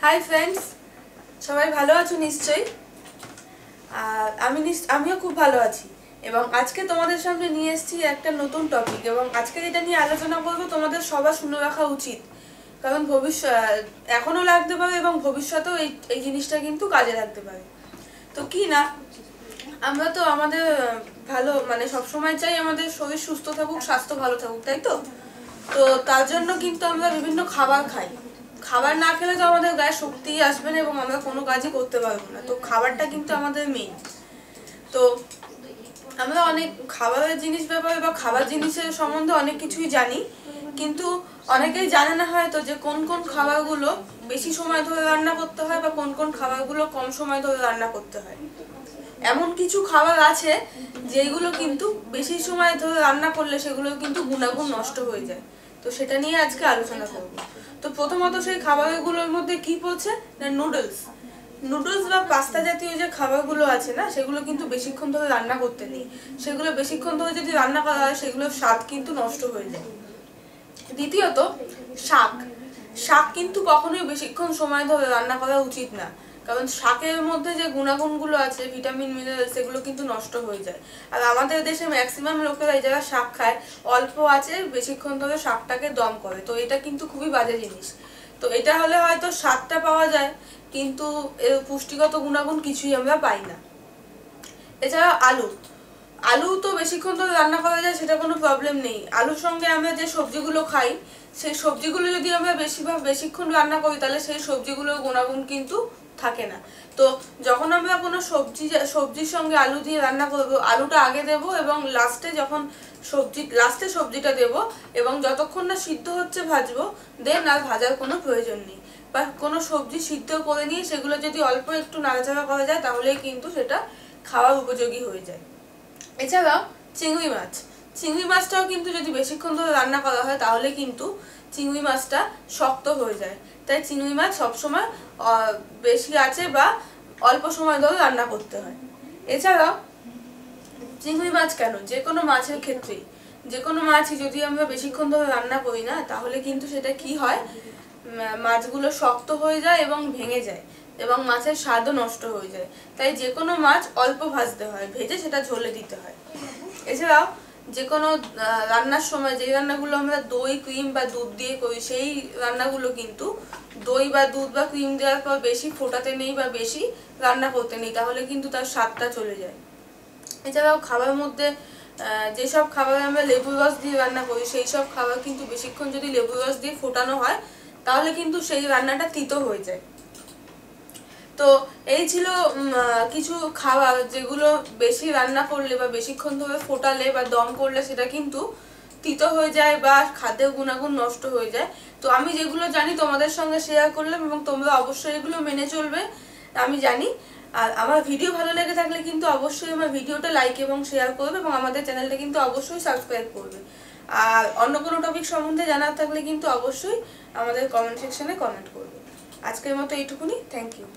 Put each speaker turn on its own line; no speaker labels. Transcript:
Hi friends, সবাই ভালো আছো নিশ্চয়ই। আমিও খুব ভালো আছি এবং আজকে তোমাদের সামনে নিয়ে এসেছি একটা নতুন টপিক। এবং আজকে যেটা নিয়ে আলোচনা করবো তোমাদের সবার শুনে রাখা উচিত, কারণ এখনও লাগতে পারে এবং ভবিষ্যতেও এই জিনিসটা কিন্তু কাজে লাগতে পারে। তো কি না, আমরা তো আমাদের ভালো সবসময় চাই আমাদের শরীর সুস্থ থাকুক, স্বাস্থ্য ভালো থাকুক, তাই তো? তো তার জন্য কিন্তু আমরা বিভিন্ন খাবার খাই। খাবার না খেলে তো আমাদের গায়ে শক্তি আসবে না এবং আমরা কোনো কাজই করতে পারবো না। তো খাবারটা কিন্তু আমাদের মেইন। তো আমরা অনেক খাবারের জিনিস ব্যাপারে বা খাবার জিনিসের সম্বন্ধে অনেক কিছুই জানি, কিন্তু অনেকেই জানে না হয়তো যে কোন কোন খাবারগুলো বেশি সময় ধরে রান্না করতে হয় বা কোন কোন খাবারগুলো কম সময় ধরে রান্না করতে হয়। এমন কিছু খাবার আছে যেগুলো কিন্তু বেশি সময় ধরে রান্না করলে সেগুলো কিন্তু গুণাগুণ নষ্ট হয়ে যায়। তো সেটা নিয়ে আজকে আলোচনা করব। তো প্রথমত সেই খাবারগুলোর মধ্যে কি পড়ছে না, নুডলস বা পাস্তা জাতীয় যে খাবারগুলো আছে না, সেগুলো কিন্তু বেশিক্ষণ ধরে রান্না করতে নেই। সেগুলো বেশিক্ষণ ধরে যদি রান্না করা হয় সেগুলোর স্বাদ কিন্তু নষ্ট হয়ে যায়। দ্বিতীয়ত, শাক কিন্তু কখনোই বেশিক্ষণ সময় ধরে রান্না করা উচিত না, কারণ শাকের মধ্যে যে গুণাগুণগুলো আছে, ভিটামিন মিনারেল, সেগুলো কিন্তু নষ্ট হয়ে যায়। আর আমাদের দেশে ম্যাক্সিমাম লোকেরা যারা শাক খায় অল্প আছে বেশিক্ষণ ধরে শাকটাকে দম করে। তো এটা কিন্তু খুবই বাজে জিনিস। তো এটা হলে হয়তো স্বাদটা পাওয়া যায়, কিন্তু এর পুষ্টিগত গুণাগুণ কিছুই আমরা পাই না। এছাড়া আলু তো বেশিক্ষণ ধরে রান্না করা যায়, সেটা কোনো প্রবলেম নেই। আলুর সঙ্গে আমরা যে সবজিগুলো খাই, সেই সবজিগুলো যদি আমরা বেশিক্ষণ রান্না করি, তাহলে সেই সবজিগুলোর গুণাগুণ কিন্তু থাকে না। তো যখন আমরা কোনো সবজির সঙ্গে আলু দিয়ে রান্না করবো, আলুটা আগে দেবো এবং লাস্টে সবজিটা দেবো, এবং যতক্ষণ না সিদ্ধ হচ্ছে ভাজবো, দেন আর ভাজার কোনো প্রয়োজন নেই। বা কোনো সবজি সিদ্ধ করে নিয়ে সেগুলো যদি অল্প একটু নাড়াচাড়া করা যায়, তাহলেই কিন্তু সেটা খাওয়ার উপযোগী হয়ে যায়। এছাড়াও চিংড়ি মাছটাও কিন্তু যদি বেশিক্ষণ ধরে রান্না করা হয়, তাহলে কিন্তু চিংড়ি মাছটা শক্ত হয়ে যায়। তাই চিংড়ি মাছ সবসময় বেশি আছে বা অল্প সময় ধরে রান্না করতে হয়। এছাড়াও চিংড়ি মাছ কেন, যে কোনো মাছের ক্ষেত্রেই, যে কোনো মাছই যদি আমরা বেশিক্ষণ ধরে রান্না করি না, তাহলে কিন্তু সেটা কি হয়, মাছগুলো শক্ত হয়ে যায় এবং ভেঙে যায় এবং মাছের স্বাদও নষ্ট হয়ে যায়। তাই যে কোনো মাছ অল্প ভাজতে হয়, ভেজে সেটা ঝোলে দিতে হয়। এছাড়াও যে কোনো রান্নার সময় যে রান্নাগুলো আমরা দই, ক্রিম বা দুধ দিয়ে করি, সেই রান্নাগুলো কিন্তু দই বা দুধ বা ক্রিম দেওয়ার পর বেশি ফোটাতে নেই বা বেশি রান্না করতে নেই, তাহলে কিন্তু তার স্বাদটা চলে যায়। এছাড়াও খাবার মধ্যে যেসব খাবার আমরা লেবুর রস দিয়ে রান্না করি, সেই সব খাবার কিন্তু বেশিক্ষণ যদি লেবুর রস দিয়ে ফোটানো হয়, তাহলে কিন্তু সেই রান্নাটা তিতো হয়ে যায়। তো এই ছিল কিছু খাবার যেগুলো বেশি রান্না করলে বা বেশিক্ষণ ধরে ফোটালে বা দম করলে সেটা কিন্তু তিতো হয়ে যায় বা খাদ্যের গুণাগুণ নষ্ট হয়ে যায়। তো আমি যেগুলো জানি তোমাদের সঙ্গে শেয়ার করলাম এবং তোমরা অবশ্যই এগুলো মেনে চলবে, আমি জানি। আর আমার ভিডিও ভালো লেগে থাকলে কিন্তু অবশ্যই আমার ভিডিওটা লাইক এবং শেয়ার করবে এবং আমাদের চ্যানেলটা কিন্তু অবশ্যই সাবস্ক্রাইব করবে। আর অন্য কোনো টপিক সম্বন্ধে জানার থাকলে কিন্তু অবশ্যই আমাদের কমেন্ট সেকশনে কমেন্ট করবে। আজকের মতো এইটুকুনি, থ্যাংক ইউ।